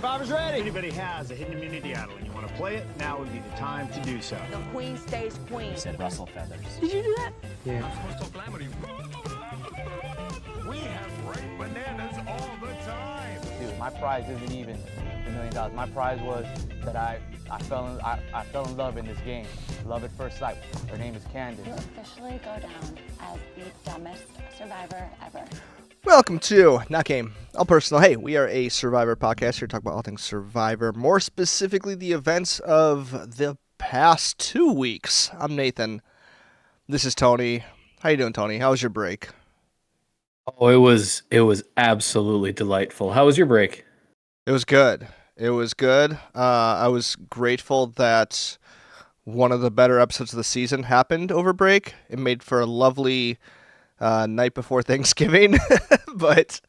Survivor's ready. If anybody has a hidden immunity idol and you want to play it, now would be the time to do so. The queen stays queen. You said Russell Feathers. Did you do that? Yeah. I'm supposed to talk We have great bananas all the time. Dude, my prize isn't even $1 million. My prize was that I fell in love in this game. Love at first sight. Her name is Candace. You officially go down as the dumbest survivor ever. Welcome to Not Game, All Personal. Hey, we are a Survivor podcast here to talk about all things Survivor, more specifically the events of the past 2 weeks. I'm Nathan. This is Tony. How you doing, Tony? How was your break? Oh, it was absolutely delightful. How was your break? It was good. It was good. I was grateful that one of the better episodes of the season happened over break. It made for a lovely night before Thanksgiving. But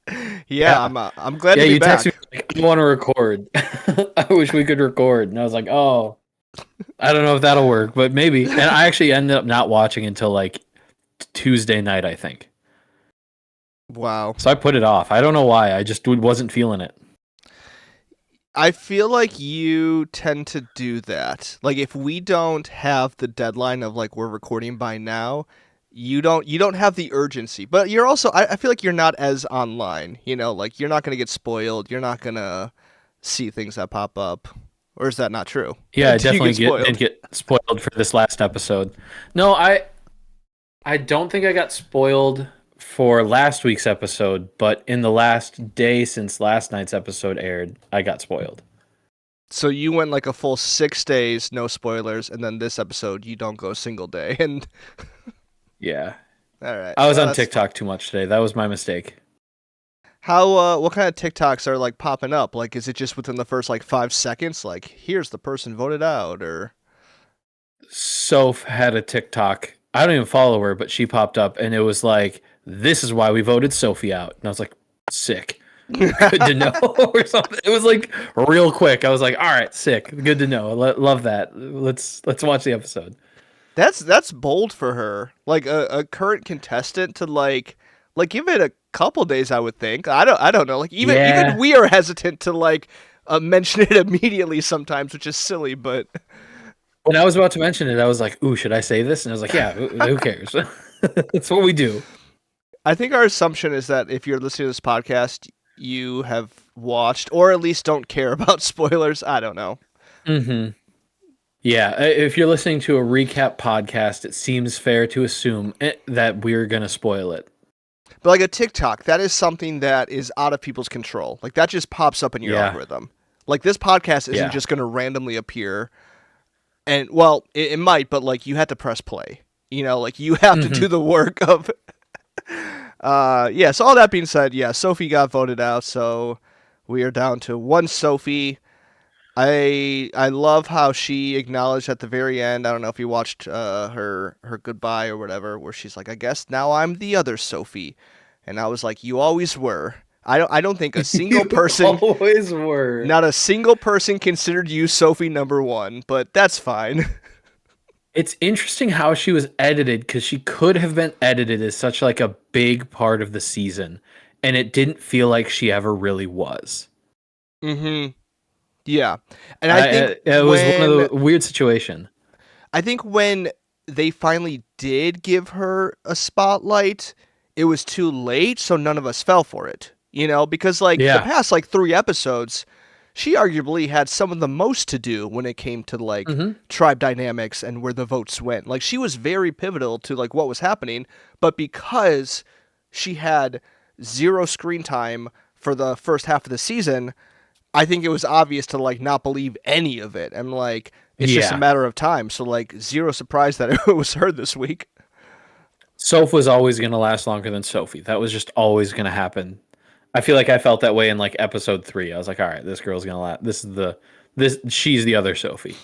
yeah. I'm glad to be back. You texted me like, I want to record. I wish we could record. And I was like, oh, I don't know if that'll work, but maybe. And I actually ended up not watching until like Tuesday night, I think. Wow. So I put it off. I don't know why. I just wasn't feeling it. I feel like you tend to do that. Like if we don't have the deadline of like we're recording by now, you don't have the urgency. But you're also I feel like you're not as online, like you're not going to get spoiled. You're not going to see things that pop up. Or is that not true? Yeah, I definitely didn't get spoiled for this last episode. No, I don't think I got spoiled for last week's episode, but in the last day since last night's episode aired, I got spoiled. So you went like a full 6 days, no spoilers, and then this episode you don't go a single day. And yeah. All right. I was on TikTok too much today. That was my mistake. How what kind of TikToks are like popping up? Like is it just within the first like 5 seconds like here's the person voted out or Soph had a TikTok. I don't even follow her, but she popped up and it was like, this is why we voted Sophie out. And I was like, sick. Good to know or something. It was like real quick. I was like, all right, sick. Good to know. Love that. Let's watch the episode. That's bold for her. Like a current contestant to like give it a couple days, I would think. I don't know. Like even we are hesitant to like mention it immediately sometimes, which is silly, but when I was about to mention it, I was like, ooh, should I say this? And I was like, yeah, who cares? That's what we do. I think our assumption is that if you're listening to this podcast, you have watched or at least don't care about spoilers. I don't know. Mm-hmm. Yeah, if you're listening to a recap podcast, it seems fair to assume that we're going to spoil it. But like a TikTok, that is something that is out of people's control. Like that just pops up in your algorithm. Like this podcast isn't just going to randomly appear. And well, it might, but like you have to press play. Like you have to do the work of so all that being said, Sophie got voted out, so we are down to one Sophie. I love how she acknowledged at the very end. I don't know if you watched her goodbye or whatever, where she's like, I guess now I'm the other Sophie. And I was like, you always were. I don't think a single person always were. Not a single person considered you Sophie number one, but that's fine. It's interesting how she was edited because she could have been edited as such like a big part of the season, and it didn't feel like she ever really was. Mm-hmm. Yeah, and I think it was one of the weird situation. I think when they finally did give her a spotlight, it was too late, so none of us fell for it. Because the past 3 episodes, she arguably had some of the most to do when it came to tribe dynamics and where the votes went. Like she was very pivotal to what was happening, but because she had 0 screen time for the first half of the season, I think it was obvious to not believe any of it. And it's just a matter of time. So zero surprise that it was her this week. Soph was always going to last longer than Sophie. That was just always going to happen. I feel like I felt that way in episode 3. I was like, all right, this girl's gonna last. She's the other Sophie.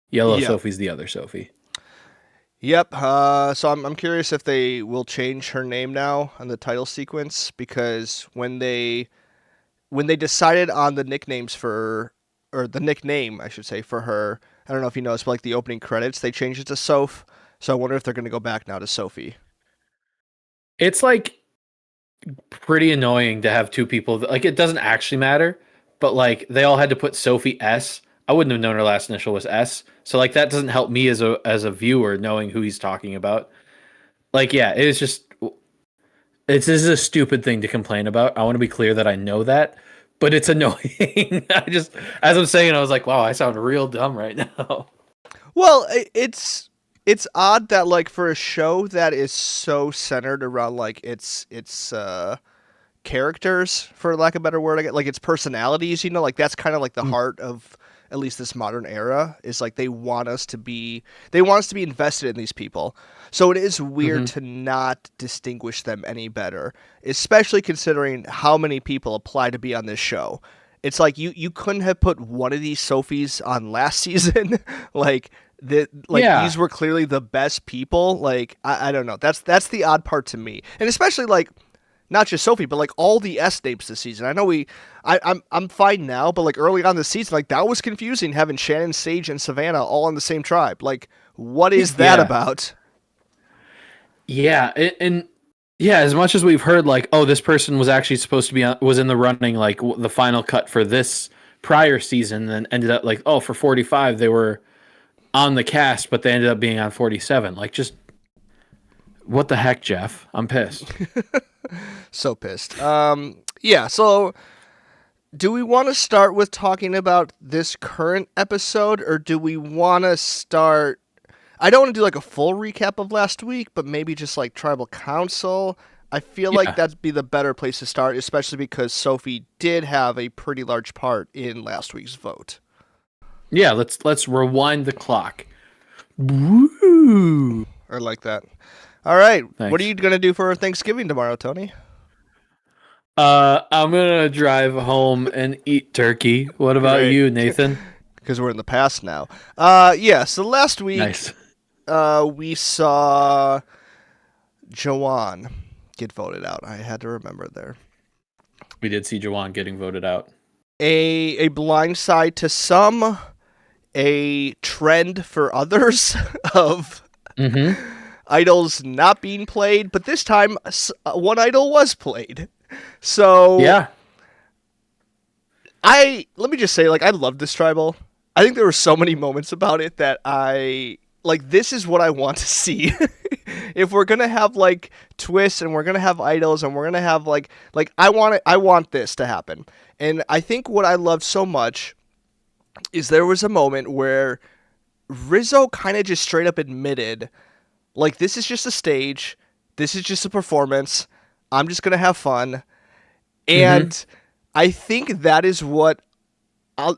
Yellow Sophie's the other Sophie. Yep. So I'm curious if they will change her name now on the title sequence, because when they decided on the nicknames or the nickname I should say for her, I don't know if you noticed, but the opening credits, they changed it to Soph. So I wonder if they're gonna go back now to Sophie. It's pretty annoying to have two people it doesn't actually matter, but like they all had to put Sophie S. I wouldn't have known her last initial was S. So like that doesn't help me as a viewer knowing who he's talking about. Like, yeah, it is just this is a stupid thing to complain about. I want to be clear that I know that, but it's annoying. I just, as I'm saying, I was like, wow, I sound real dumb right now. Well, it's odd that like for a show that is so centered around like its characters, for lack of a better word, I get like its personalities, like that's kind of like the heart of at least this modern era, is like they want us to be invested in these people. So it is weird to not distinguish them any better, especially considering how many people apply to be on this show. It's like you couldn't have put one of these Sophies on last season. These were clearly the best people. Like I don't know. That's the odd part to me, and especially like not just Sophie, but like all the S names this season. I know I'm fine now, but like early on this season, like that was confusing having Shannon, Sage, and Savannah all in the same tribe. Like what is that about? Yeah, and yeah, as much as we've heard, like, oh, this person was actually supposed to be was in the running, like the final cut for this prior season, then ended up like, oh, for 45 they were on the cast, but they ended up being on 47. Like, just what the heck, Jeff? I'm pissed. So pissed. Yeah. So, do we want to start with talking about this current episode, or do we want to start? I don't want to do like a full recap of last week, but maybe just like Tribal Council. I feel like that'd be the better place to start, especially because Sophie did have a pretty large part in last week's vote. Yeah, let's rewind the clock. Woo! I like that. All right, Thanks. What are you gonna do for Thanksgiving tomorrow, Tony? I'm gonna drive home and eat turkey. What about you, Nathan? Because we're in the past now. So last week, Nice. We saw Joanne get voted out. I had to remember there. We did see Joanne getting voted out. A blind side to some, a trend for others of idols not being played, but this time one idol was played. So yeah, let me just say, like, I love this tribal. I think there were so many moments about it that this is what I want to see. If we're gonna have like twists and we're gonna have idols and we're gonna have like I want this to happen. And I think what I loved so much is there was a moment where Rizzo kind of just straight up admitted, like, this is just a stage, this is just a performance, I'm just gonna have fun. And I think that is what I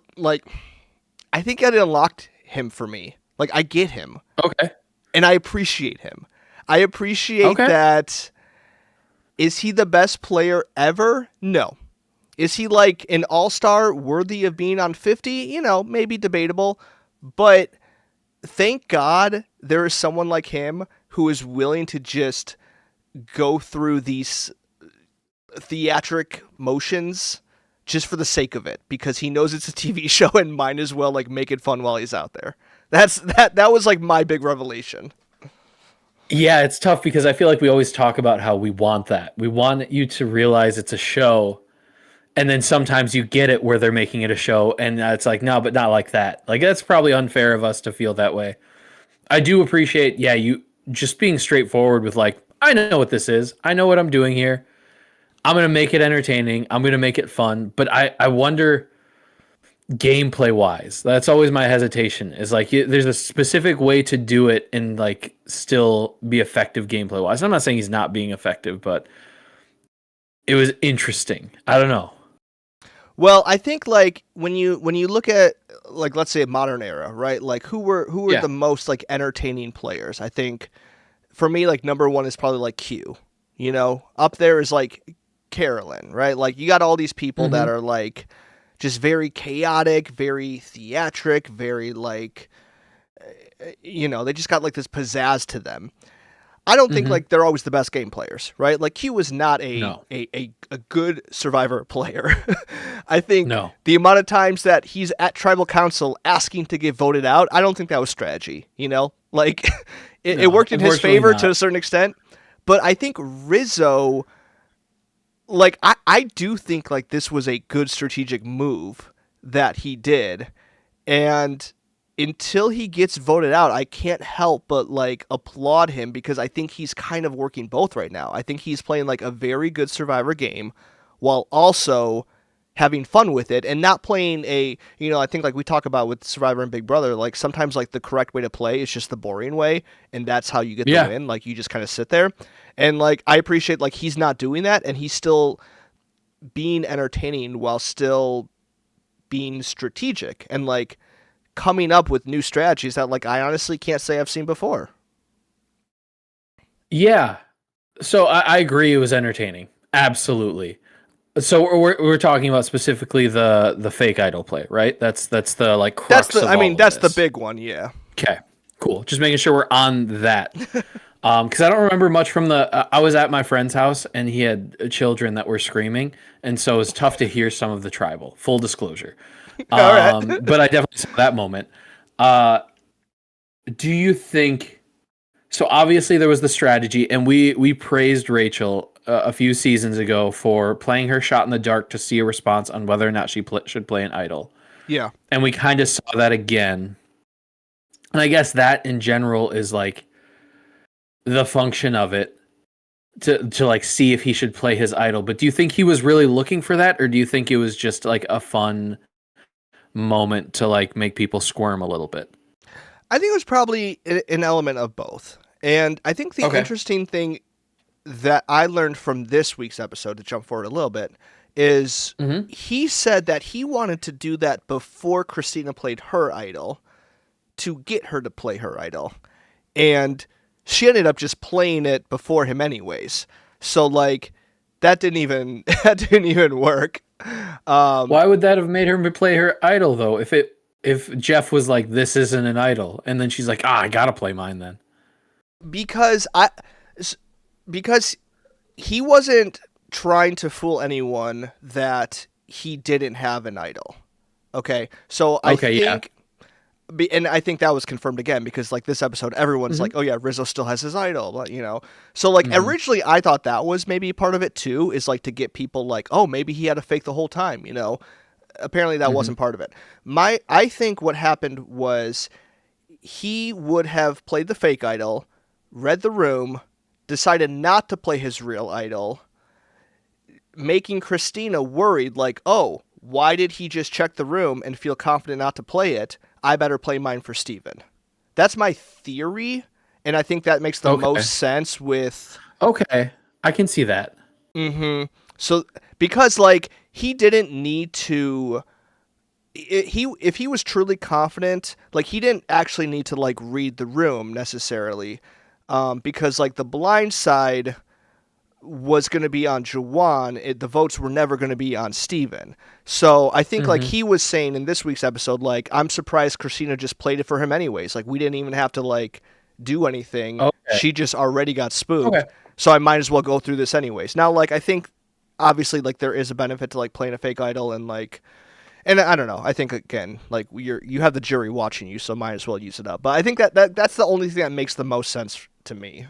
think that unlocked him for me. Like, I get him. Okay. And I appreciate him. I appreciate that. Is he the best player ever? No. Is he like an all-star worthy of being on 50? Maybe debatable. But thank God there is someone like him who is willing to just go through these theatric motions just for the sake of it, because he knows it's a TV show and might as well like make it fun while he's out there. That was like my big revelation. Yeah, it's tough because I feel like we always talk about how we want that. We want you to realize it's a show, and then sometimes you get it where they're making it a show, and it's like, no, but not like that. Like, that's probably unfair of us to feel that way. I do appreciate, you just being straightforward with like, I know what this is. I know what I'm doing here. I'm going to make it entertaining. I'm going to make it fun. But I wonder, gameplay-wise, that's always my hesitation, is like, there's a specific way to do it and like still be effective gameplay-wise. I'm not saying he's not being effective, but it was interesting. I don't know. Well, I think like when you look at, like, let's say a modern era, right? Like who were the most like entertaining players? I think for me, like, number one is probably like Q. Up there is like Carolyn, right? Like, you got all these people that are like just very chaotic, very theatric, very like, they just got like this pizzazz to them. I don't think like they're always the best game players, right? Like, Q was not a good Survivor player. I think the amount of times that he's at Tribal Council asking to get voted out, I don't think that was strategy. Like it worked in his favor to a certain extent, but I think Rizzo like I do think like this was a good strategic move that he did, and until he gets voted out, I can't help but like applaud him because I think he's kind of working both right now. I think he's playing like a very good Survivor game while also having fun with it and not playing a, I think like we talk about with Survivor and Big Brother, like sometimes like the correct way to play is just the boring way, and that's how you get the win. Like you just kind of sit there. And like I appreciate like he's not doing that and he's still being entertaining while still being strategic and like coming up with new strategies that like I honestly can't say I've seen before. Yeah. So I agree it was entertaining. Absolutely. So we're talking about specifically the fake idol play, right? That's the like crux that's the of all of that's this. the big one, yeah. Okay. Cool. Just making sure we're on that. Because I don't remember much from I was at my friend's house and he had children that were screaming, and so it was tough to hear some of the tribal. Full disclosure. But I definitely saw that moment. Do you think? So obviously there was the strategy, and we praised Rachel a few seasons ago for playing her shot in the dark to see a response on whether or not she should play an idol. Yeah, and we kind of saw that again. And I guess that in general is like the function of it to like see if he should play his idol. But do you think he was really looking for that, or do you think it was just like a fun moment to like make people squirm a little bit? I think it was probably an element of both. And I think the interesting thing that I learned from this week's episode, to jump forward a little bit, is he said that he wanted to do that before Christina played her idol to get her to play her idol. And she ended up just playing it before him anyways. So like that didn't even work. Why would that have made her play her idol though? If Jeff was like, this isn't an idol, and then she's like, I gotta play mine then. Because he wasn't trying to fool anyone that he didn't have an idol. Okay. So I think, and I think that was confirmed again because like this episode, everyone's like, oh yeah, Rizzo still has his idol, So like originally I thought that was maybe part of it too, is like to get people like, oh, maybe he had a fake the whole time, Apparently that wasn't part of it. I think what happened was he would have played the fake idol, read the room, decided not to play his real idol, making Christina worried like, oh, why did he just check the room and feel confident not to play it? I better play mine for Steven. That's my theory, and I think that makes the most sense with... Okay, I can see that. So, because, like, he didn't need to... If he was truly confident, like, he didn't actually need to, like, read the room, necessarily, because, like, the blind side was going to be on Juwan, the votes were never going to be on Steven. So I think like he was saying in this week's episode, like, I'm surprised Christina just played it for him anyways. Like we didn't even have to like do anything. She just already got spooked. So I might as well go through this anyways. Now, like, I think obviously like there is a benefit to like playing a fake idol and like, and I don't know. I think again, like you have the jury watching you, so might as well use it up. But I think that's the only thing that makes the most sense to me.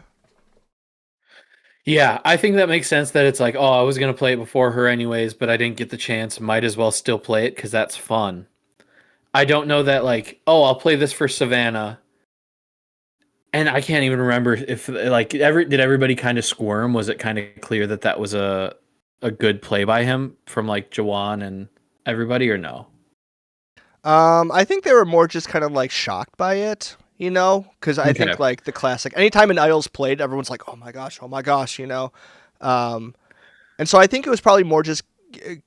Yeah, I think that makes sense that it's like, oh, I was going to play it before her anyways, but I didn't get the chance. Might as well still play it because that's fun. I don't know that like, oh, I'll play this for Savannah. And I can't even remember if like did everybody kind of squirm? Was it kind of clear that that was a good play by him from like Juwan and everybody or no? I think they were more just kind of like shocked by it. Because I think like the classic, anytime an idol's played, everyone's like, oh my gosh, and so I think it was probably more just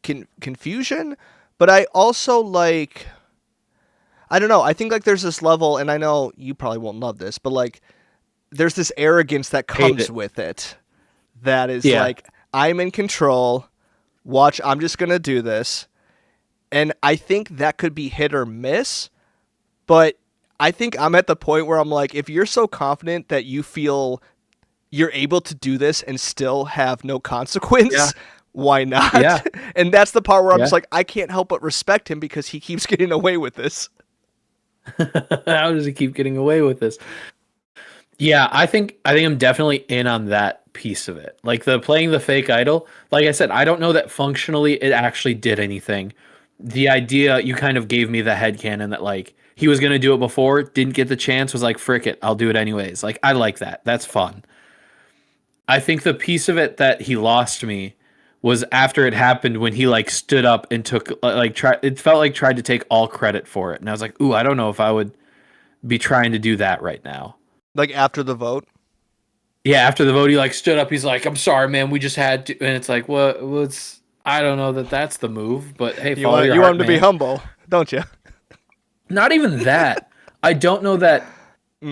confusion, but I also like, I don't know, I think like there's this level, and I know you probably won't love this, but like there's this arrogance that comes with it that is like, I'm in control, watch, I'm just going to do this, and I think that could be hit or miss, but I think I'm at the point where I'm like, if you're so confident that you feel you're able to do this and still have no consequence, why not? Yeah. And that's the part where I'm just like, I can't help but respect him because he keeps getting away with this. How does he keep getting away with this? Yeah, I think I'm definitely in on that piece of it. Like the playing the fake idol, like I said, I don't know that functionally it actually did anything. The idea you kind of gave me the headcanon that like he was gonna do it before, didn't get the chance, was like, frick it, I'll do it anyways. Like I like that. That's fun. I think the piece of it that he lost me was after it happened when he like stood up and took it felt like tried to take all credit for it. And I was like, ooh, I don't know if I would be trying to do that right now. Like after the vote? Yeah, after the vote, he like stood up. He's like, "I'm sorry, man. We just had to." And it's like, what's? I don't know that that's the move, but hey, You want him to be humble, don't you? Not even that. I don't know that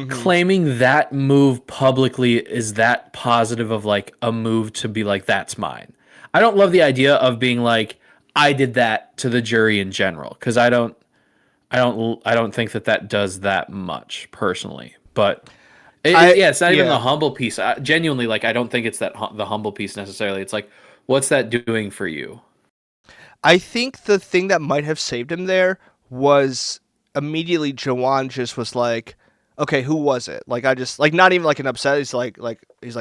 claiming that move publicly is that positive of like a move to be like that's mine. I don't love the idea of being like I did that to the jury in general because I don't think that does that much personally, but. It's not even the humble piece. Genuinely, like I don't think it's the humble piece necessarily. It's like, what's that doing for you? I think the thing that might have saved him there was immediately Jawan just was like, okay, who was it? Like I just like not even like an upset. He's like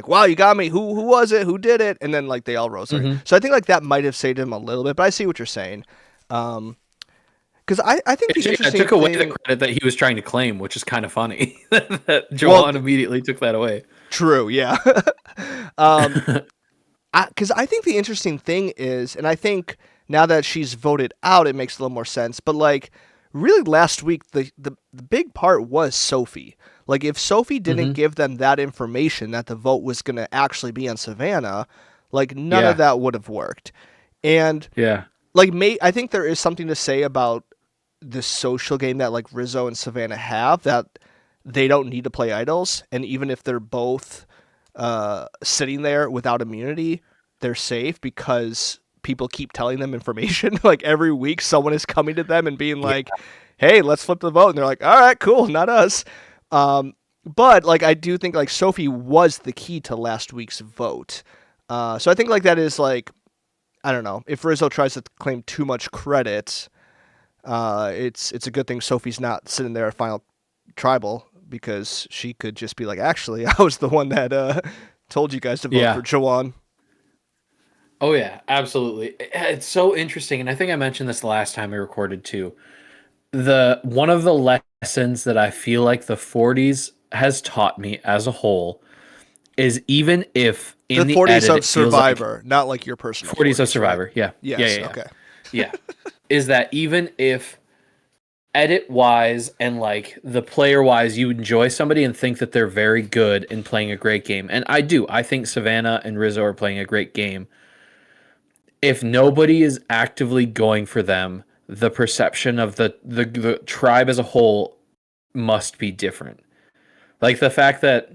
wow, you got me. Who was it? Who did it? And then like they all rose. So I think like that might have saved him a little bit. But I see what you're saying. Because I think the interesting took away the credit that he was trying to claim, which is kind of funny. that Jawan immediately took that away. True, yeah. Because I think the interesting thing is, and I think now that she's voted out, it makes a little more sense. But like, really, last week the big part was Sophie. Like, if Sophie didn't give them that information that the vote was going to actually be on Savannah, like none of that would have worked. And like, I think there is something to say about the social game that like Rizzo and Savannah have, that they don't need to play idols, and even if they're both sitting there without immunity, they're safe because people keep telling them information. Like every week someone is coming to them and being like, hey, let's flip the vote, and they're like, all right, cool, not us. But like I do think like Sophie was the key to last week's vote, so I think like that is like, I don't know, if Rizzo tries to claim too much credit, it's a good thing Sophie's not sitting there at Final Tribal, because she could just be like, actually, I was the one that told you guys to vote for Jawan. Oh yeah, absolutely. It's so interesting, and I think I mentioned this the last time we recorded too. One of the lessons that I feel like the 40s has taught me as a whole is even if in the 40s edit, of Survivor, like, not like your personal 40s of Survivor, right? yeah. Yes, yeah. Okay. Yeah. Is that even if edit wise and like the player wise you enjoy somebody and think that they're very good in playing a great game, and I think Savannah and Rizzo are playing a great game, if nobody is actively going for them, the perception of the tribe as a whole must be different. Like the fact that,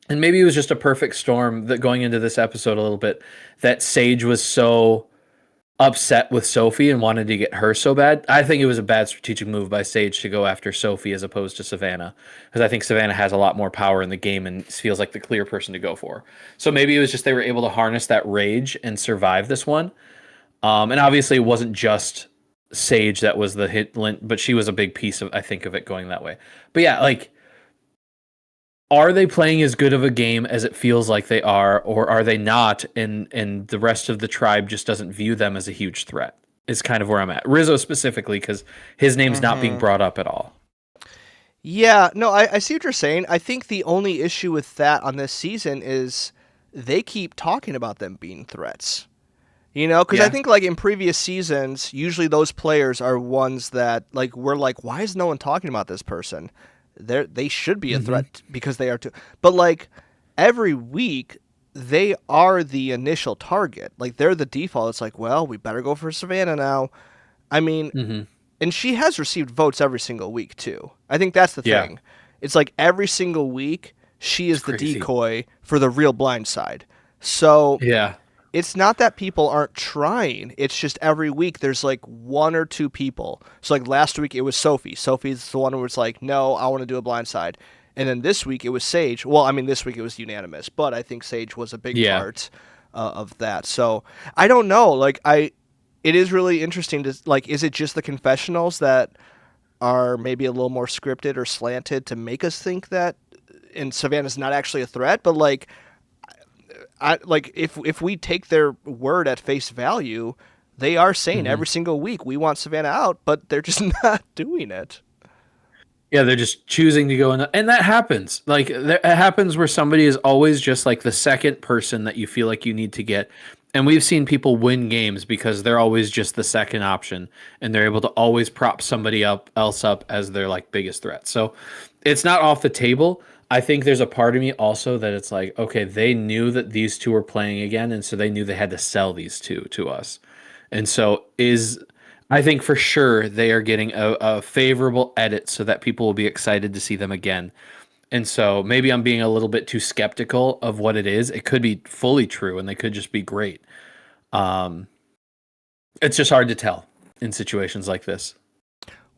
and maybe it was just a perfect storm that going into this episode a little bit, that Sage was so upset with Sophie and wanted to get her so bad. I think it was a bad strategic move by Sage to go after Sophie as opposed to Savannah, because I think Savannah has a lot more power in the game and feels like the clear person to go for. So maybe it was just they were able to harness that rage and survive this one. And obviously it wasn't just Sage that was the hit, but she was a big piece of, I think, of it going that way. But yeah, like, are they playing as good of a game as it feels like they are, or are they not? And the rest of the tribe just doesn't view them as a huge threat, is kind of where I'm at. Rizzo specifically, because his name's not being brought up at all. Yeah, no, I see what you're saying. I think the only issue with that on this season is they keep talking about them being threats. You know, because I think like in previous seasons, usually those players are ones that like we're like, why is no one talking about this person? They should be a threat because they are too. But like every week, they are the initial target. Like they're the default. It's like, well, we better go for Savannah now. I mean, and she has received votes every single week too. I think that's the thing. It's like every single week, she is the decoy for the real blind side. So it's not that people aren't trying. It's just every week there's like one or two people. So like last week it was Sophie. Sophie's the one who was like, no, I want to do a blind side. And then this week it was Sage. Well, I mean, this week it was unanimous, but I think Sage was a big part of that. So I don't know. Like it is really interesting to like, is it just the confessionals that are maybe a little more scripted or slanted to make us think that, and Savannah's not actually a threat, but like, if we take their word at face value, they are saying every single week we want Savannah out, but they're just not doing it. Yeah, they're just choosing to go in, and that happens. Like it happens where somebody is always just like the second person that you feel like you need to get. And we've seen people win games because they're always just the second option, and they're able to always prop somebody else up as their like biggest threat. So it's not off the table. I think there's a part of me also that it's like, okay, they knew that these two were playing again, and so they knew they had to sell these two to us. And so I think for sure they are getting a favorable edit so that people will be excited to see them again. And so maybe I'm being a little bit too skeptical of what it is. It could be fully true and they could just be great. It's just hard to tell in situations like this.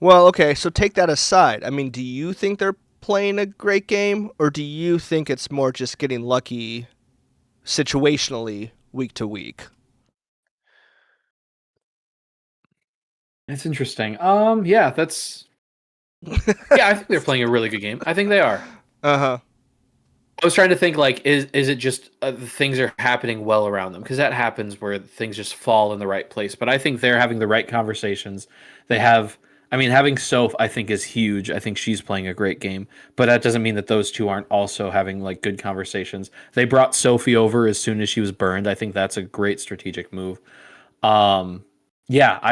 Well, okay, so take that aside. I mean, do you think they're playing a great game, or do you think it's more just getting lucky situationally week to week? That's interesting. Yeah, that's yeah, I think they're playing a really good game. I think they are. Uh-huh. I was trying to think like, is it just things are happening well around them? Because that happens where things just fall in the right place. But I think they're having the right conversations. They have, I mean, having Soph, I think, is huge. I think she's playing a great game. But that doesn't mean that those two aren't also having like good conversations. They brought Sophie over as soon as she was burned. I think that's a great strategic move. I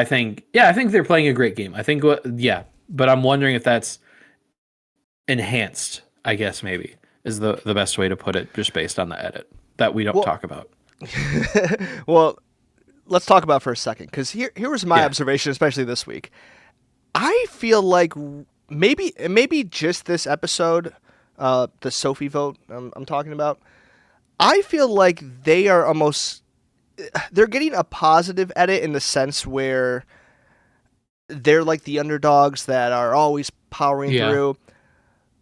think they're playing a great game. I think but I'm wondering if that's enhanced, I guess maybe is the best way to put it, just based on the edit that we don't talk about. Well, let's talk about it for a second, because here was my observation, especially this week. I feel like maybe just this episode, the Sophie vote I'm talking about, I feel like they are they're getting a positive edit in the sense where they're like the underdogs that are always powering through.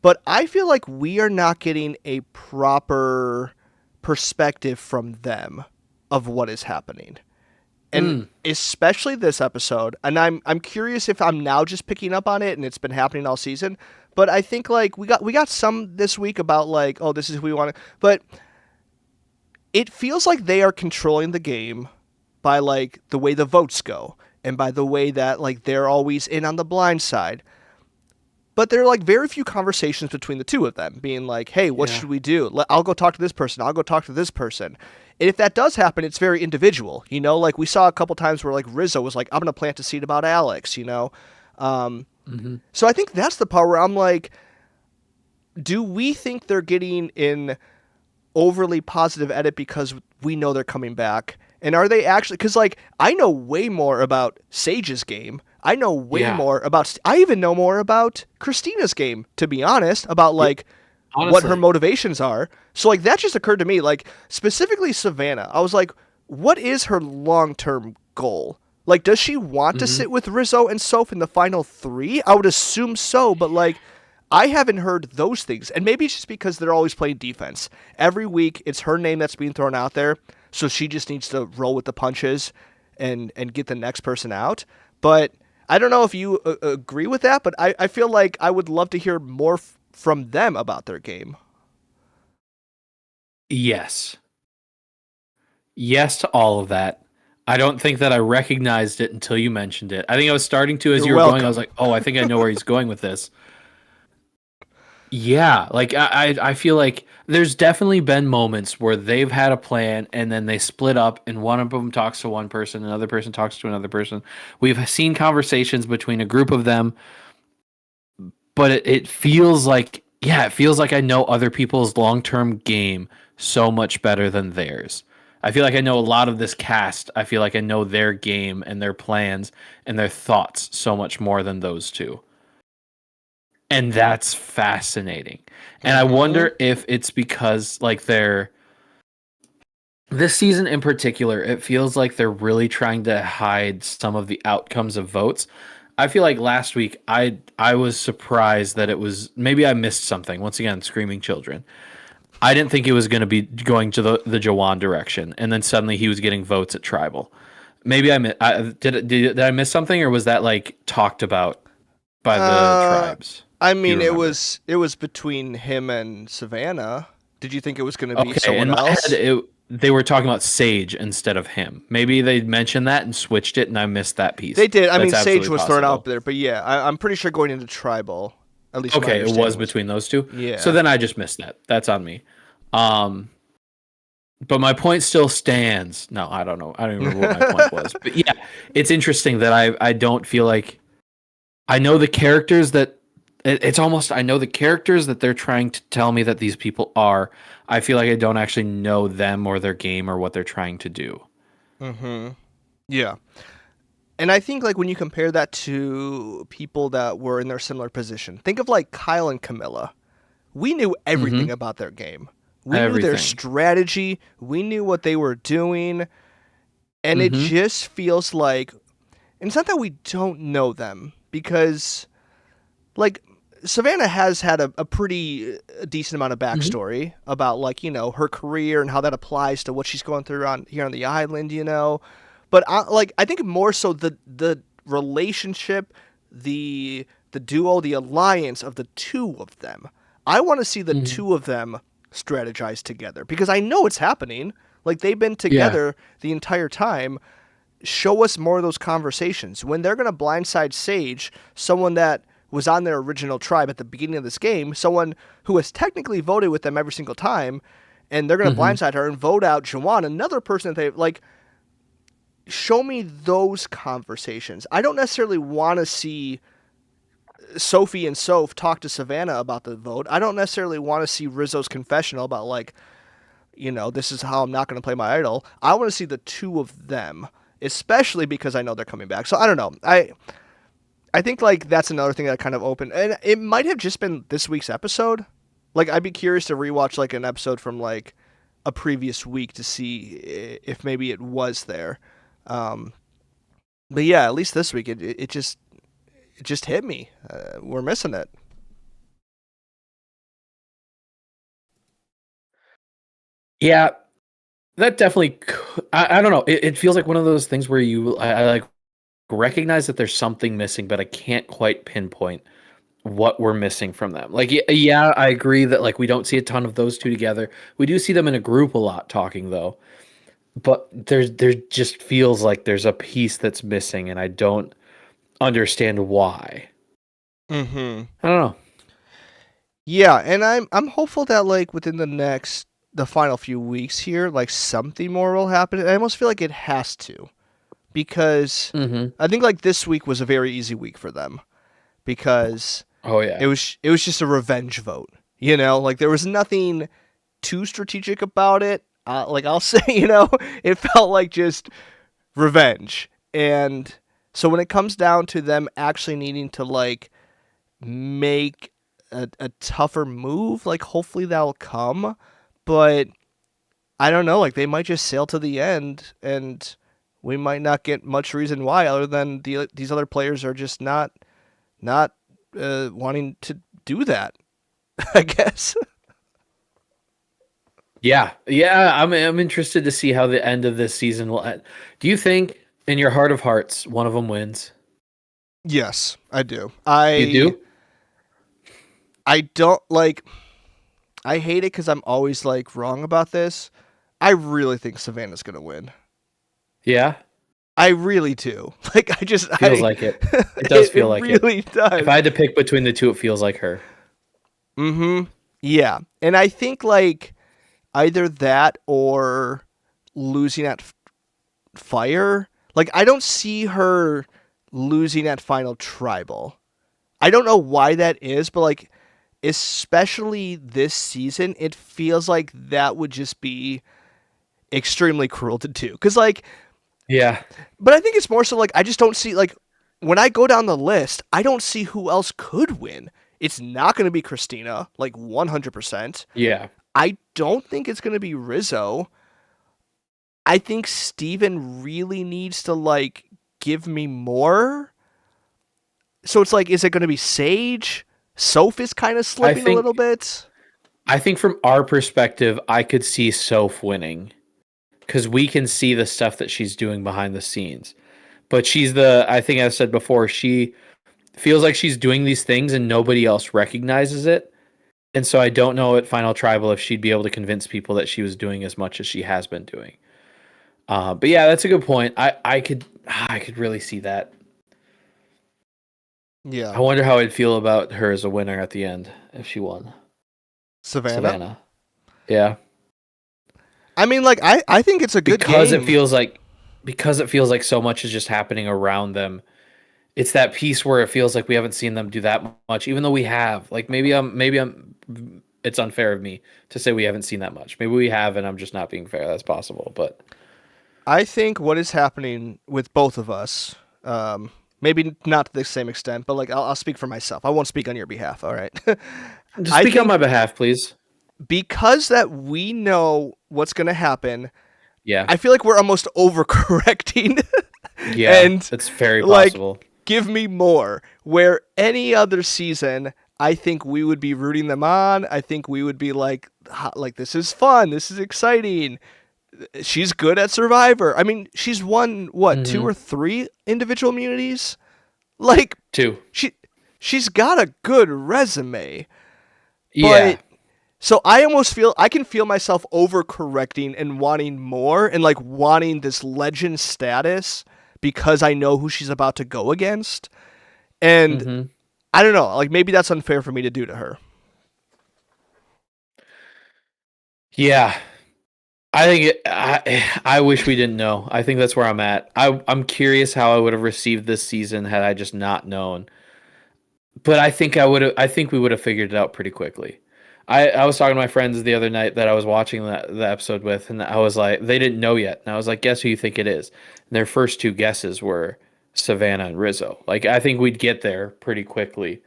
But I feel like we are not getting a proper perspective from them of what is happening. And especially this episode, and I'm curious if I'm now just picking up on it and it's been happening all season, but I think like we got some this week about like, oh, this is who we want to, but it feels like they are controlling the game by like the way the votes go and by the way that like they're always in on the blind side. But there are like very few conversations between the two of them being like, hey, what should we do? I'll go talk to this person. I'll go talk to this person. And if that does happen, it's very individual, you know, like we saw a couple times where like Rizzo was like, I'm going to plant a seed about Alex, you know? So I think that's the part where I'm like, do we think they're getting in overly positive edit because we know they're coming back? And are they actually, because like I know way more about Sage's game. I know way more about, I even know more about Christina's game, to be honest, about like what her motivations are. So like that just occurred to me, like specifically Savannah. I was like, what is her long-term goal? Like, does she want to sit with Rizzo and Soph in the final 3? I would assume so, but like, I haven't heard those things. And maybe it's just because they're always playing defense. Every week, it's her name that's being thrown out there, so she just needs to roll with the punches and get the next person out. But I don't know if you agree with that, but I feel like I would love to hear more from them about their game. Yes. Yes to all of that. I don't think that I recognized it until you mentioned it. I think I was starting to as you were going. I was like, oh, I think I know where he's going with this. Yeah, like I feel like there's definitely been moments where they've had a plan and then they split up and one of them talks to one person, another person talks to another person. We've seen conversations between a group of them, but it feels like, it feels like I know other people's long-term game so much better than theirs. I feel like I know a lot of this cast. I feel like I know their game and their plans and their thoughts so much more than those two. And that's fascinating. And I wonder if it's because like this season in particular, it feels like they're really trying to hide some of the outcomes of votes. I feel like last week I was surprised that it was, maybe I missed something. Once again, screaming children. I didn't think it was going to be going to the Jawan direction, and then suddenly he was getting votes at Tribal. Maybe did I miss something, or was that like talked about by the tribes? I mean, it was between him and Savannah. Did you think it was going to be someone in my else? Head, they were talking about Sage instead of him. Maybe they mentioned that and switched it, and I missed that piece. They did. I mean, That's Sage was absolutely thrown possible. out there, but yeah, I'm pretty sure going into Tribal. At least my Okay, it was understanding between those two. Yeah. So then I just missed that. That's on me. But my point still stands. No, I don't know. I don't even remember what my point was. But yeah, it's interesting that I don't feel like I know the characters that it's almost I know the characters that they're trying to tell me that these people are. I feel like I don't actually know them or their game or what they're trying to do. Yeah. And I think like when you compare that to people that were in their similar position, think of like Kyle and Camilla. We knew everything about their game. We knew their Everything. strategy. We knew what they were doing. And it just feels like, and it's not that we don't know them, because like Savannah has had a pretty decent amount of backstory about like, you know, her career and how that applies to what she's going through here on the island, you know. But I think more so the relationship, the duo, the alliance of the two of them. I want to see the two of them strategize together, because I know it's happening. Like, they've been together the entire time. Show us more of those conversations. When they're going to blindside Sage, someone that was on their original tribe at the beginning of this game, someone who has technically voted with them every single time, and they're going to blindside her and vote out Jawan, another person that they like. Show me those conversations. I don't necessarily want to see Sophie and Soph talk to Savannah about the vote. I don't necessarily want to see Rizzo's confessional about, like, you know, this is how I'm not going to play my idol. I want to see the two of them, especially because I know they're coming back. So I don't know. I think like that's another thing that kind of opened, and it might have just been this week's episode. Like, I'd be curious to rewatch like an episode from like a previous week to see if maybe it was there. But yeah, at least this week it just hit me. We're missing it. Yeah, that definitely. I don't know. It feels like one of those things where I like recognize that there's something missing, but I can't quite pinpoint what we're missing from them. Like, yeah, I agree that like we don't see a ton of those two together. We do see them in a group a lot talking though. But there just feels like there's a piece that's missing, and I don't understand why. I don't know. Yeah, and I'm hopeful that like within the final few weeks here, like something more will happen. I almost feel like it has to, because I think like this week was a very easy week for them, because it was just a revenge vote. You know, like there was nothing too strategic about it. Like I'll say, you know, it felt like just revenge. And so when it comes down to them actually needing to like make a tougher move, like hopefully that'll come. But I don't know, like they might just sail to the end, and we might not get much reason why, other than these other players are just not wanting to do that, I guess. Yeah. I'm interested to see how the end of this season will end. Do you think, in your heart of hearts, one of them wins? Yes, I do. You do? I don't like. I hate it because I'm always like wrong about this. I really think Savannah's gonna win. Yeah. I really do. Like I just Feels like it. It does feel like it. really does. If I had to pick between the two, it feels like her. Yeah, and I think like either that or losing at Fire. Like I don't see her losing at Final Tribal. I don't know why that is, but like especially this season, it feels like that would just be extremely cruel to do. Because like, yeah, but I think it's more so like I just don't see, like, when I go down the list, I don't see who else could win. It's not going to be Christina, like 100%. Yeah. I don't think it's going to be Rizzo. I think Steven really needs to like give me more. So it's like, is it going to be Sage? Soph is kind of slipping a little bit. I think from our perspective, I could see Soph winning, because we can see the stuff that she's doing behind the scenes. But I think I've said before, she feels like she's doing these things and nobody else recognizes it. And so I don't know at Final Tribal if she'd be able to convince people that she was doing as much as she has been doing. But yeah, that's a good point. I could really see that. Yeah. I wonder how I'd feel about her as a winner at the end if she won. Savannah. Yeah. I mean, like I think it's a good because game. it feels like so much is just happening around them. It's that piece where it feels like we haven't seen them do that much, even though we have. Like maybe I'm. It's unfair of me to say we haven't seen that much. Maybe we have, and I'm just not being fair. That's possible, but I think what is happening with both of us, maybe not to the same extent, but like I'll speak for myself. I won't speak on your behalf. All right. just speak on my behalf, please. Because that we know what's going to happen. Yeah. I feel like we're almost overcorrecting. Yeah, and it's very like, possible. Give me more. Where any other season, I think we would be rooting them on. I think we would be like this is fun. This is exciting. She's good at Survivor. I mean, she's won what 2 or 3 individual immunities. Like 2. She's got a good resume. Yeah. But, so I can feel myself overcorrecting and wanting more and like wanting this legend status because I know who she's about to go against. And I don't know, like maybe that's unfair for me to do to her. Yeah. I think I wish we didn't know. I think that's where I'm at. I'm curious how I would have received this season had I just not known. But I think we would have figured it out pretty quickly. I was talking to my friends the other night that I was watching the episode with, and I was like, they didn't know yet. And I was like, guess who you think it is? And their first 2 guesses were Savannah and Rizzo. Like, I think we'd get there pretty quickly.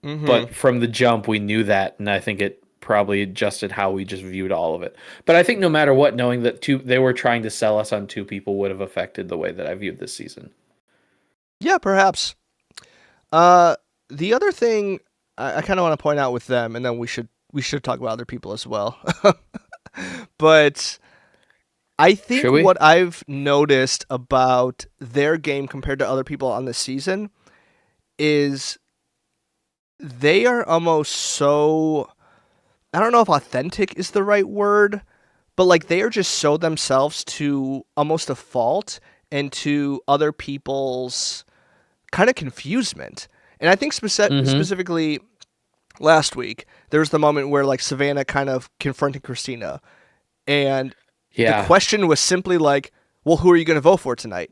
But from the jump, we knew that, and I think it probably adjusted how we just viewed all of it. But I think no matter what, knowing that they were trying to sell us on 2 people would have affected the way that I viewed this season. Yeah, perhaps. The other thing I kind of want to point out with them, and then we should talk about other people as well. But I think what I've noticed about their game compared to other people on this season is they are almost so, I don't know if authentic is the right word, but like they are just so themselves to almost a fault and to other people's kind of confusement. And I think specifically last week, there was the moment where like Savannah kind of confronted Christina, and the question was simply like, well, who are you going to vote for tonight?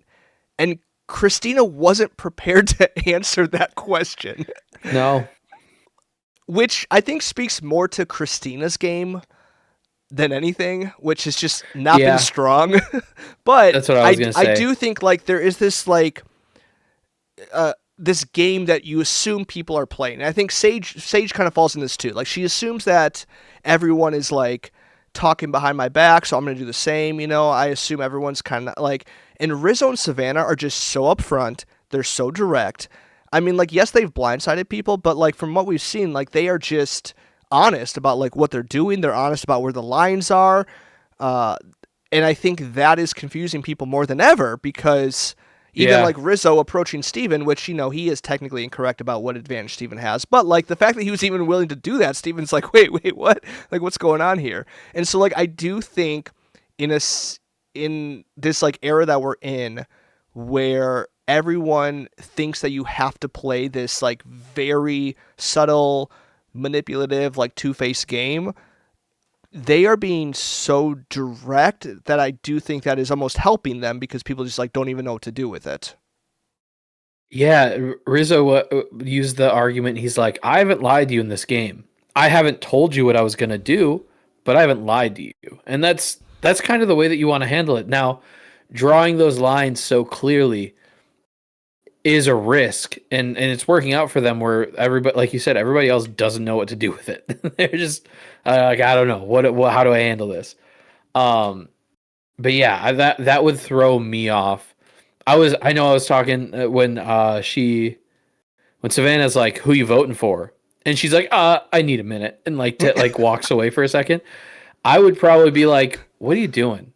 And Christina wasn't prepared to answer that question. No. Which I think speaks more to Christina's game than anything, which has just not been strong. But that's what I was going to say. I do think like there is this like this game that you assume people are playing. And I think Sage kind of falls in this too. Like she assumes that everyone is like talking behind my back, so I'm going to do the same, you know. I assume everyone's kind of like, and Rizzo and Savannah are just so upfront. They're so direct. I mean, like, yes, they've blindsided people, but like from what we've seen, like they are just honest about like what they're doing. They're honest about where the lines are. And I think that is confusing people more than ever because even like Rizzo approaching Steven, which, you know, he is technically incorrect about what advantage Steven has. But like the fact that he was even willing to do that, Steven's like, wait, what? Like, what's going on here? And so like, I do think in this like era that we're in where everyone thinks that you have to play this like very subtle, manipulative, like two-faced game, they are being so direct that I do think that is almost helping them because people just like don't even know what to do with it. Yeah, Rizzo used the argument. He's like, I haven't lied to you in this game. I haven't told you what I was going to do, but I haven't lied to you. And that's kind of the way that you want to handle it. Now, drawing those lines so clearly is a risk, and it's working out for them where everybody, like you said, everybody else doesn't know what to do with it. They're just like, I don't know how do I handle this? But yeah, that would throw me off. I know I was talking when Savannah's like, who you voting for? And she's like, I need a minute, and like walks away for a second. I would probably be like, what are you doing?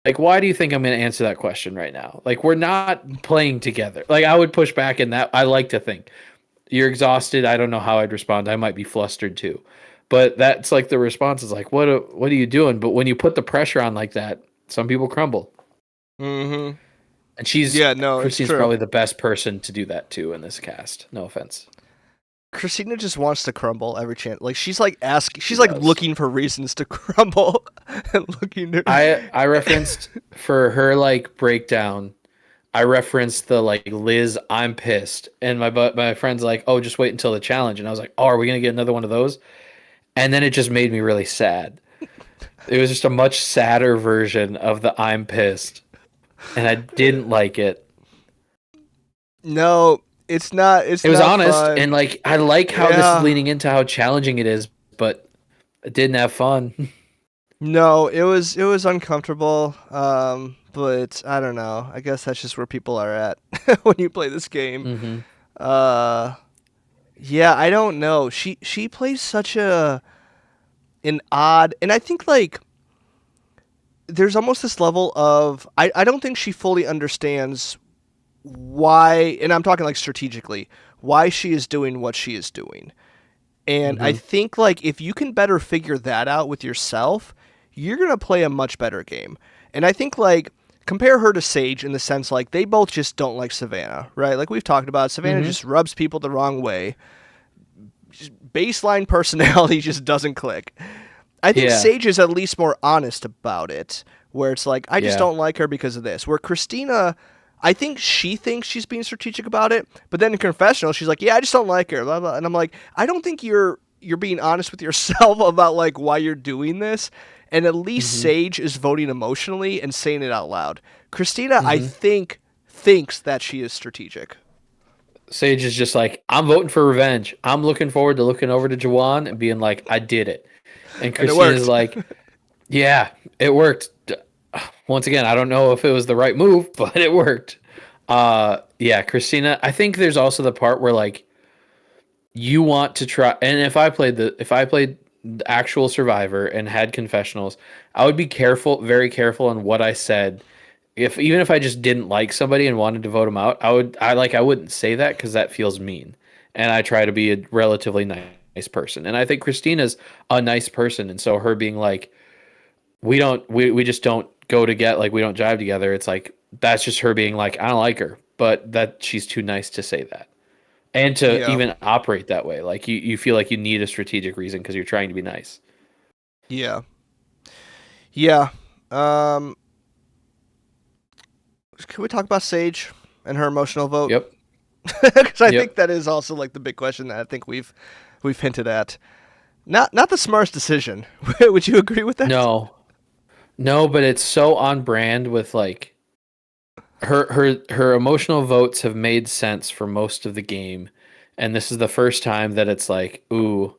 Like, why do you think I'm going to answer that question right now? Like, we're not playing together. Like, I would push back in that. I like to think you're exhausted. I don't know how I'd respond. I might be flustered too. But that's like the response is like, what are you doing? But when you put the pressure on like that, some people crumble. Mm-hmm. And she's Yeah, no, it's Christine's true. probably the best person to do that too in this cast. No offense. Christina just wants to crumble every chance. Like she's like does. looking for reasons to crumble and looking to. I referenced for her like breakdown. I referenced the like Liz, I'm pissed, and my friend's like, oh, just wait until the challenge, and I was like, oh, are we gonna get another one of those? And then it just made me really sad. It was just a much sadder version of the I'm pissed, and I didn't like it. No, it's not. It was not honest, fun. and like I like how this Yeah. is leaning into how challenging it is, but I didn't have fun. No, it was uncomfortable. But I don't know. I guess that's just where people are at when you play this game. Mm-hmm. Yeah, I don't know. She plays such an odd, and I think like there's almost this level of I don't think she fully understands why, and I'm talking like strategically, why she is doing what she is doing. And I think like if you can better figure that out with yourself, you're going to play a much better game. And I think like compare her to Sage in the sense like they both just don't like Savannah, right? Like we've talked about, Savannah just rubs people the wrong way. Just baseline personality just doesn't click. I think Yeah. Sage is at least more honest about it, where it's like, I just Yeah. don't like her because of this. Where Christina, I think she thinks she's being strategic about it, but then in confessional, she's like, yeah, I just don't like her, blah, blah. And I'm like, I don't think you're being honest with yourself about like why you're doing this. And at least Sage is voting emotionally and saying it out loud. Christina, I think, thinks that she is strategic. Sage is just like, I'm voting for revenge. I'm looking forward to looking over to Jawan and being like, I did it. And Christina's like, yeah, it worked. Once again, I don't know if it was the right move, but it worked. Yeah, Christina, I think there's also the part where like you want to try, and if I played the actual Survivor and had confessionals, I would be careful, very careful on what I said. Even if I just didn't like somebody and wanted to vote them out, I wouldn't say that because that feels mean. And I try to be a relatively nice person. And I think Christina's a nice person, and so her being like, we just don't go to get, like, we don't jive together. It's like that's just her being like, I don't like her, but that she's too nice to say that. And to even operate that way. Like you feel like you need a strategic reason because you're trying to be nice. Yeah. Yeah. Can we talk about Sage and her emotional vote? Yep. Because I think that is also like the big question that I think we've hinted at. Not the smartest decision. Would you agree with that? No, but it's so on brand with like her emotional votes have made sense for most of the game, and this is the first time that it's like, ooh,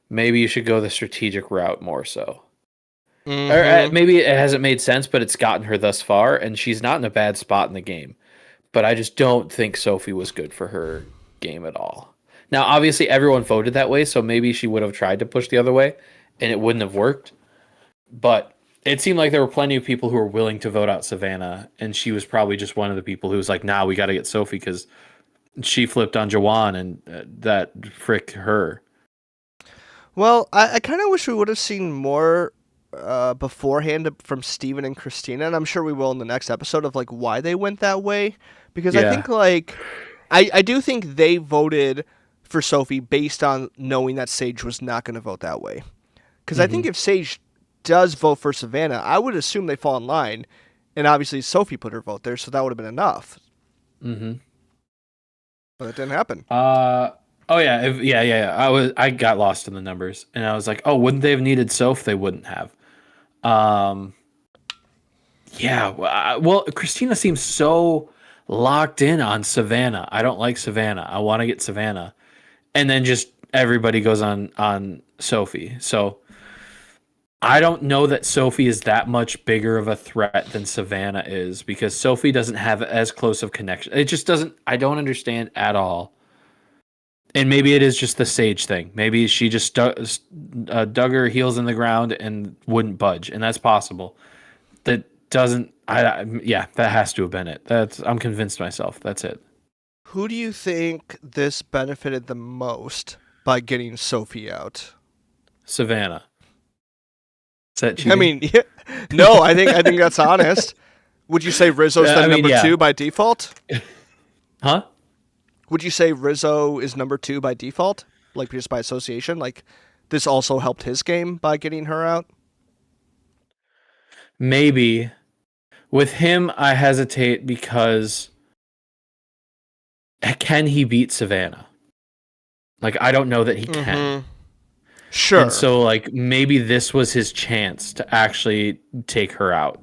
maybe you should go the strategic route more so. Or maybe it hasn't made sense, but it's gotten her thus far, and she's not in a bad spot in the game. But I just don't think Sophie was good for her game at all. Now, obviously, everyone voted that way, so maybe she would have tried to push the other way, and it wouldn't have worked. But it seemed like there were plenty of people who were willing to vote out Savannah, and she was probably just one of the people who was like, nah, we got to get Sophie because she flipped on Jawan, and that frick her. Well, I kind of wish we would have seen more beforehand from Steven and Christina, and I'm sure we will in the next episode, of like why they went that way. Because I think like I do think they voted for Sophie based on knowing that Sage was not going to vote that way. Because I think if Sage does vote for Savannah, I would assume they fall in line, and obviously Sophie put her vote there, so that would have been enough. But it didn't happen. Oh yeah. I got lost in the numbers, and I was like, oh, wouldn't they have needed Soph? They wouldn't have. Yeah. Well, Christina seems so locked in on Savannah. I don't like Savannah. I want to get Savannah, and then just everybody goes on Sophie. So I don't know that Sophie is that much bigger of a threat than Savannah is, because Sophie doesn't have as close of connection. It just doesn't. I don't understand at all. And maybe it is just the Sage thing. Maybe she just dug her heels in the ground and wouldn't budge, and that's possible. That doesn't. That has to have been it. I'm convinced myself. That's it. Who do you think this benefited the most by getting Sophie out? Savannah. Is that cheating? I mean, yeah, no, I think that's honest. Would you say Rizzo's then number 2 by default? Huh? Would you say Rizzo is number 2 by default, like just by association? Like this also helped his game by getting her out? Maybe. With him, I hesitate because can he beat Savannah? Like, I don't know that he can. Sure. And so, like, maybe this was his chance to actually take her out.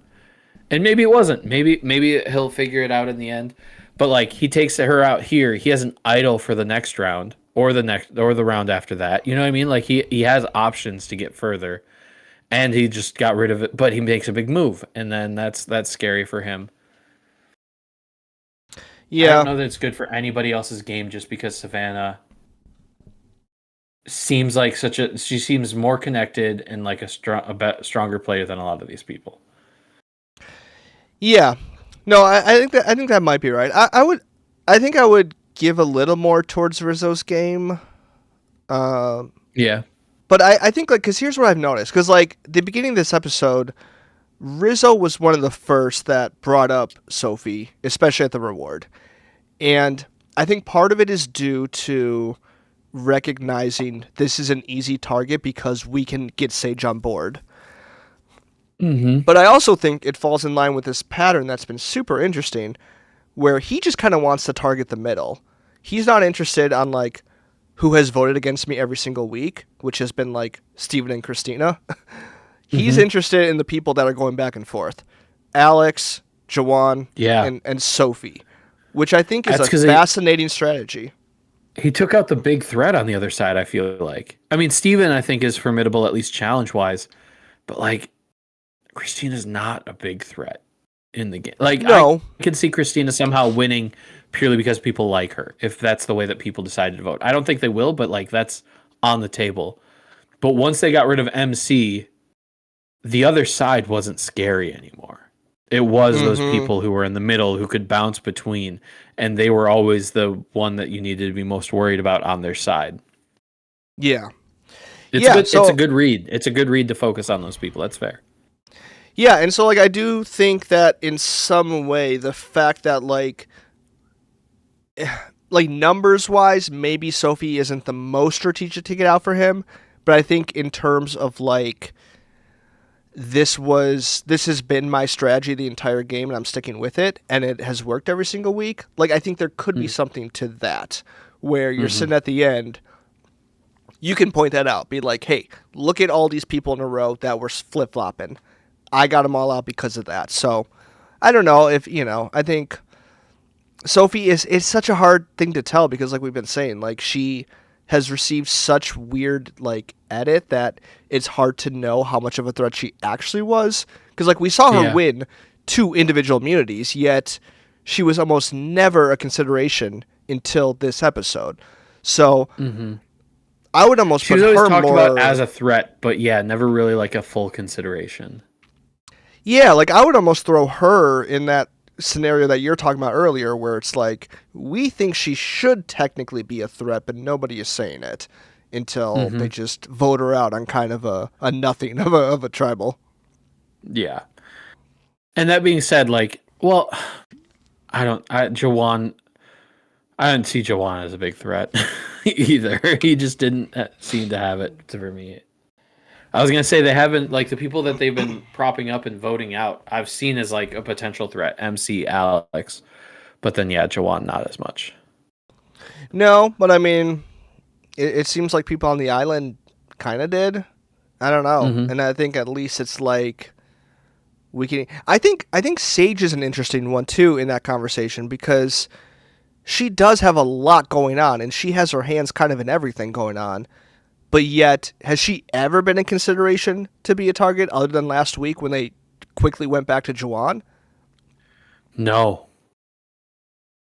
And maybe it wasn't. Maybe he'll figure it out in the end. But like, he takes her out here, he has an idol for the next round or the round after that. You know what I mean? Like he has options to get further. And he just got rid of it, but he makes a big move, and then that's scary for him. Yeah. I don't know that it's good for anybody else's game just because Savannah seems like she seems more connected and like a stronger player than a lot of these people. Yeah. No, I think that might be right. I think I would give a little more towards Rizzo's game. Yeah. But I think, like, because here's what I've noticed. Because, like, the beginning of this episode, Rizzo was one of the first that brought up Sophie, especially at the reward. And I think part of it is due to recognizing this is an easy target because we can get Sage on board. Mm-hmm. But I also think it falls in line with this pattern that's been super interesting, where he just kind of wants to target the middle. He's not interested on, like, who has voted against me every single week, which has been like Steven and Christina. He's interested in the people that are going back and forth. Alex, Jawan, and Sophie, which I think is a fascinating strategy. He took out the big threat on the other side, I feel like. I mean, Steven, I think, is formidable, at least challenge-wise. But, like, Christina's not a big threat in the game. Like, no. I can see Christina somehow winning purely because people like her, if that's the way that people decided to vote. I don't think they will, but like that's on the table. But once they got rid of MC, the other side wasn't scary anymore. It was those people who were in the middle who could bounce between, and they were always the one that you needed to be most worried about on their side. Yeah. It's a good read. It's a good read to focus on those people. That's fair. Yeah, and so like I do think that in some way the fact that like numbers wise, maybe Sophie isn't the most strategic to get out for him, but I think in terms of like this has been my strategy the entire game and I'm sticking with it and it has worked every single week. Like I think there could be something to that where you're sitting at the end, you can point that out, be like, hey, look at all these people in a row that were flip-flopping. I got them all out because of that. So I don't know if, I think Sophie it's such a hard thing to tell because like we've been saying, like she has received such weird like edit that it's hard to know how much of a threat she actually was. Because like we saw her win 2 individual immunities, yet she was almost never a consideration until this episode. So I would almost put her more... She was always talked about as a threat, but never really like a full consideration. Yeah, like I would almost throw her in that scenario that you're talking about earlier where it's like we think she should technically be a threat but nobody is saying it until they just vote her out on kind of a nothing of a tribal. Yeah. And that being said, like, well, I don't see Jawan as a big threat either. He just didn't seem to have it for me. I was going to say they haven't, like, the people that they've been propping up and voting out, I've seen as, like, a potential threat. MC, Alex. But then, Jawan, not as much. No, but I mean, it seems like people on the island kind of did. I don't know. And I think at least it's like, we can... I think Sage is an interesting one, too, in that conversation, because she does have a lot going on, and she has her hands kind of in everything going on. But yet, has she ever been in consideration to be a target other than last week when they quickly went back to Jawan? No.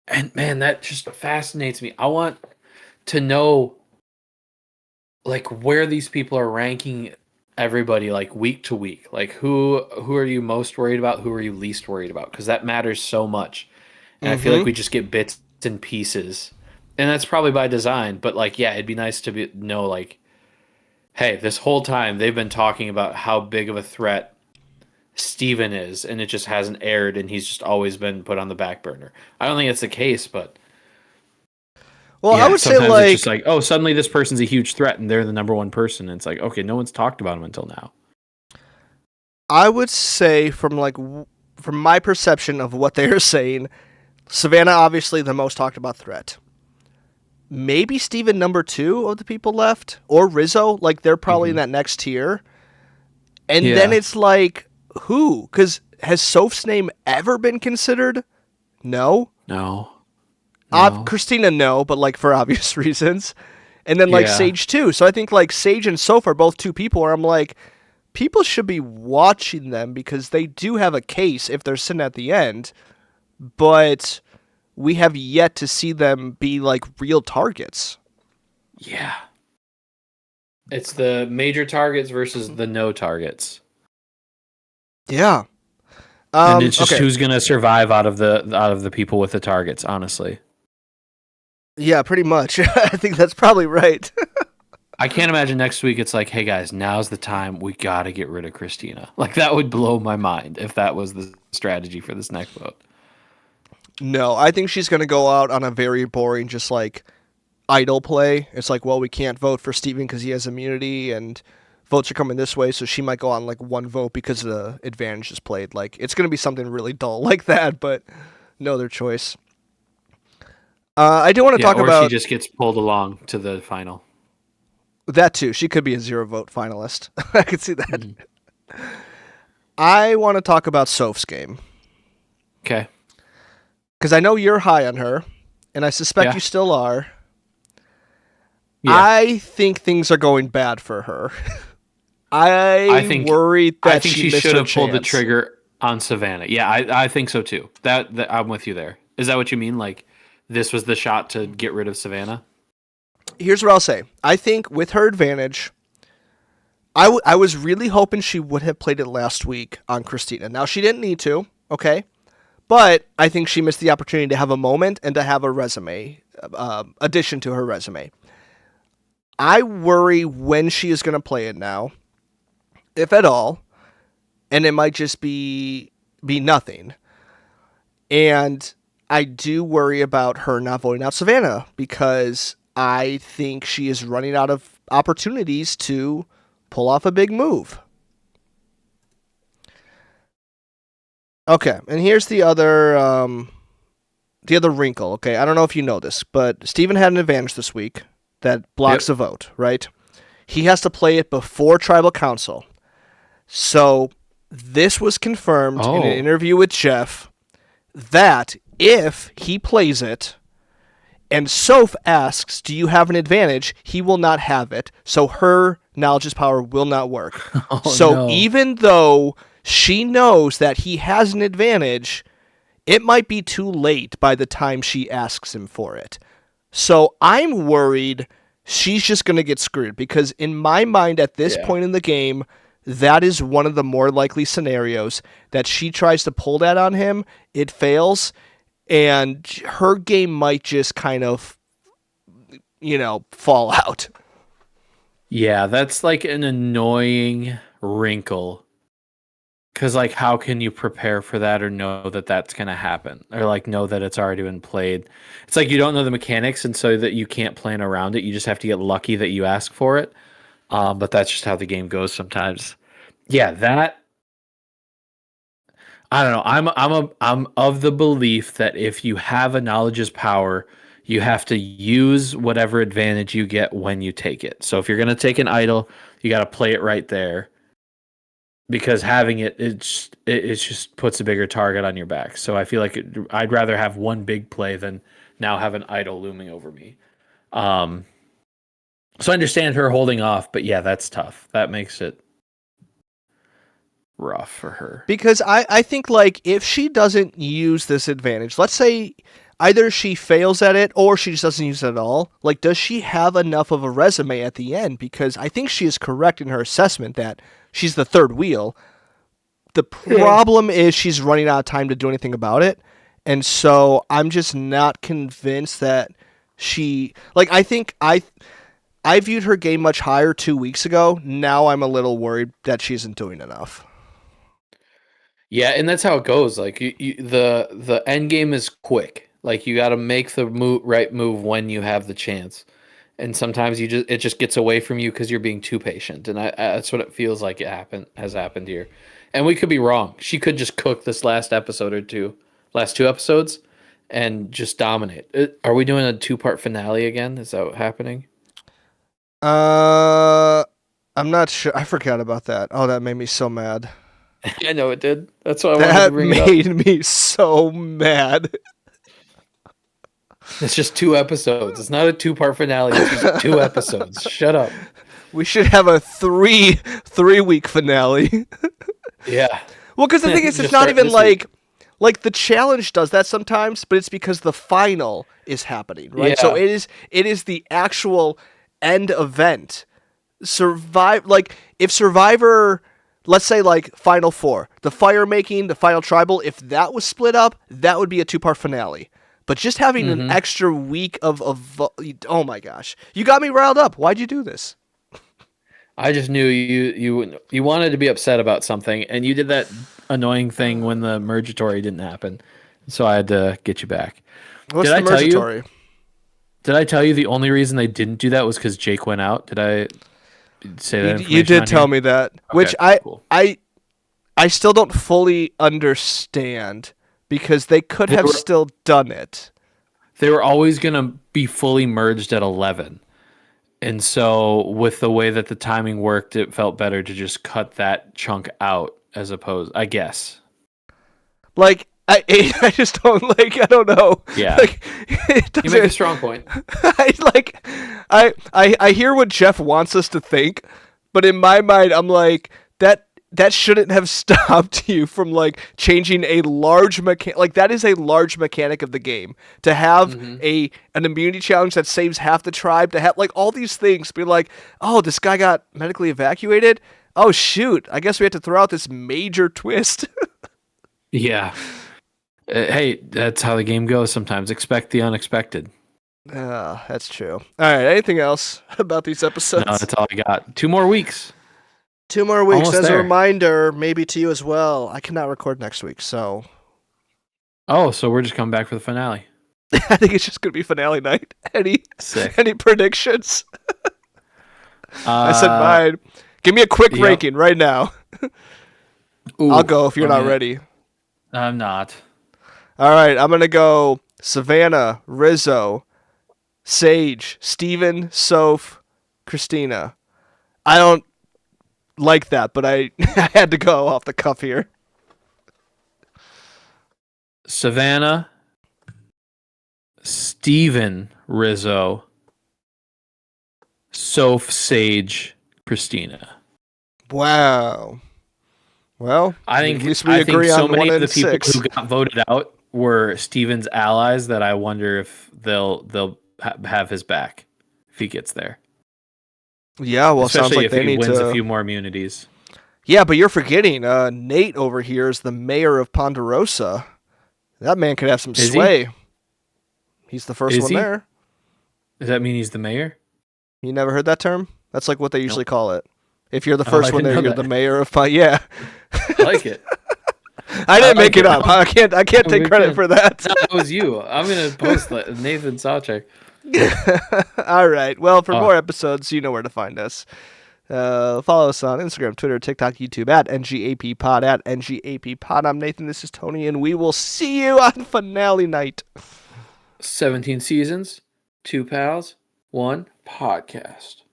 And man, that just fascinates me. I want to know like where these people are ranking everybody like week to week. Like who are you most worried about? Who are you least worried about? Because that matters so much. And I feel like we just get bits and pieces. And that's probably by design. But like, it'd be nice to know like hey, this whole time they've been talking about how big of a threat Steven is, and it just hasn't aired, and he's just always been put on the back burner. I don't think it's the case, but Well, yeah, I would say sometimes like, it's just like, oh, suddenly this person's a huge threat, and they're the number one person. And it's like, okay, no one's talked about him until now. I would say from my perception of what they're saying, Savannah obviously the most talked about threat. Maybe Steven number 2 of the people left, or Rizzo, like they're probably in that next tier. And then it's like, who? Because has Soph's name ever been considered? No. No. Christina, no, but like for obvious reasons. And then like Yeah. Sage too. So I think like Sage and Soph are both 2 people where I'm like, people should be watching them because they do have a case if they're sitting at the end, but we have yet to see them be like real targets. Yeah. It's the major targets versus the no targets. Yeah. And it's just okay. who's going to survive out of the people with the targets, honestly. Yeah, pretty much. I think that's probably right. I can't imagine next week it's like, hey guys, now's the time we got to get rid of Christina. Like that would blow my mind if that was the strategy for this next vote. No, I think she's going to go out on a very boring, just like idle play. It's like, well, we can't vote for Steven because he has immunity and votes are coming this way. So she might go on like 1 vote because the advantage is played. Like it's going to be something really dull like that, but no other choice. I do want to talk or about she just gets pulled along to the final. that too. She could be a 0 vote finalist. I could see that. I want to talk about Soph's game. Okay. Because I know you're high on her, and I suspect Yeah. you still are. Yeah. I think things are going bad for her. I think worried that I think she missed should her have pulled the chance. trigger on Savannah. Yeah, I think so too. That I'm with you there. Is that what you mean? Like this was the shot to get rid of Savannah? Here's what I'll say. I think with her advantage, I was really hoping she would have played it last week on Christina. Now, she didn't need to, okay? But I think she missed the opportunity to have a moment and to have a resume, addition to her resume. I worry when she is going to play it now, if at all, and it might just be nothing. And I do worry about her not voting out Savannah because I think she is running out of opportunities to pull off a big move. Okay, and here's the other wrinkle. Okay, I don't know if you know this, but Steven had an advantage this week that blocks a vote, right? He has to play it before Tribal Council. So this was confirmed in an interview with Jeff that if he plays it and Soph asks, do you have an advantage? He will not have it. So her knowledge's power will not work. Even though she knows that he has an advantage, it might be too late by the time she asks him for it. So I'm worried she's just going to get screwed because in my mind at this point in the game, that is one of the more likely scenarios that she tries to pull that on him, it fails, and her game might just kind of, fall out. Yeah, that's like an annoying wrinkle. Because, like, how can you prepare for that or know that that's going to happen? Or, like, know that it's already been played? It's like you don't know the mechanics, and so that you can't plan around it. You just have to get lucky that you ask for it. But that's just how the game goes sometimes. Yeah, that... I don't know. I'm of the belief that if you have a knowledge is power, you have to use whatever advantage you get when you take it. So if you're going to take an idol, you got to play it right there. Because having it just puts a bigger target on your back. So I feel like I'd rather have one big play than now have an idol looming over me. So I understand her holding off, but yeah, that's tough. That makes it rough for her. Because I think, like, if she doesn't use this advantage, let's say either she fails at it or she just doesn't use it at all, like, does she have enough of a resume at the end? Because I think she is correct in her assessment that she's the third wheel. The problem is she's running out of time to do anything about it. And so I'm just not convinced that she... Like, I think I viewed her game much higher 2 weeks ago. Now I'm a little worried that she isn't doing enough. Yeah, and that's how it goes. Like the end game is quick. Like you got to make the right move when you have the chance, and sometimes it just gets away from you because you're being too patient. And that's what it feels like has happened here. And we could be wrong. She could just cook this last two episodes, and just dominate. Are we doing a 2-part finale again? Is that happening? I'm not sure. I forgot about that. Oh, that made me so mad. I know it did. That's why I wanted to That bring it up. made me so mad. It's just 2 episodes. It's not a 2-part finale. It's just 2 episodes. Shut up. We should have a 3-week finale. Yeah. Well, because the thing is, it's Just not start even this week. like the challenge does that sometimes, but it's because the final is happening, right? So Yeah. it is the actual end event. If Survivor, let's say like Final Four, the fire making, the final tribal, if that was split up, that would be a 2-part finale. But just having an extra week of oh my gosh, you got me riled up. Why'd you do this? I just knew you wanted to be upset about something, and you did that annoying thing when the Mergatory didn't happen. So I had to get you back. What's Did the I tell you? Mergatory? Did I tell you the only reason they didn't do that was because Jake went out? Did I say that? You did tell me that, which cool. I still don't fully understand because they could have still done it. They were always going to be fully merged at 11. And so with the way that the timing worked, it felt better to just cut that chunk out as opposed, I guess. Like, I just don't, like, I don't know. Yeah. Like, it You make a doesn't, strong point. I hear what Jeff wants us to think, but in my mind, I'm like, that shouldn't have stopped you from like changing a large mechanic. Like that is a large mechanic of the game to have an immunity challenge that saves half the tribe, to have like all these things. Be like, oh, this guy got medically evacuated. Oh shoot, I guess we have to throw out this major twist. Yeah. Hey, that's how the game goes sometimes. Expect the unexpected. That's true. All right, anything else about these episodes? No, that's all I got. 2 more weeks. 2 more weeks. Almost As there. a reminder, maybe to you as well, I cannot record next week, so Oh, so we're just coming back for the finale. I think it's just going to be finale night. Sick. Any predictions? I said mine. Give me a quick yep. ranking right now. I'll go if you're not ready. I'm not. All right, I'm going to go Savannah, Rizzo, Sage, Steven, Soph, Christina. I don't like that, but I had to go off the cuff here. Savannah, Steven, Rizzo, Soph, Sage, Christina. Wow. Well, I think at least we I agree think so on many 1 of the and people 6. who got voted out were Steven's allies that I wonder if they'll have his back if he gets there. Yeah, well, sounds Especially like if they he need wins to. a few more immunities. Yeah, but you're forgetting Nate over here is the mayor of Ponderosa. That man could have some Is he? sway. He's the first Is one he? there. Does that mean he's the mayor? You never heard that term? That's like what they usually call it. If you're the Oh, first I one didn't there, know you're that. the mayor of Yeah. I like it. I didn't like make it it. up. I can't take we credit can. for that. No, that was you. I'm gonna post that. Nathan Sawcheck. All right. Well, for Oh. more episodes, you know where to find us. Follow us on Instagram, Twitter, TikTok, YouTube at NGAPpod, at NGAPpod. I'm Nathan. This is Tony, and we will see you on finale night. 17 seasons, 2 pals, 1 podcast.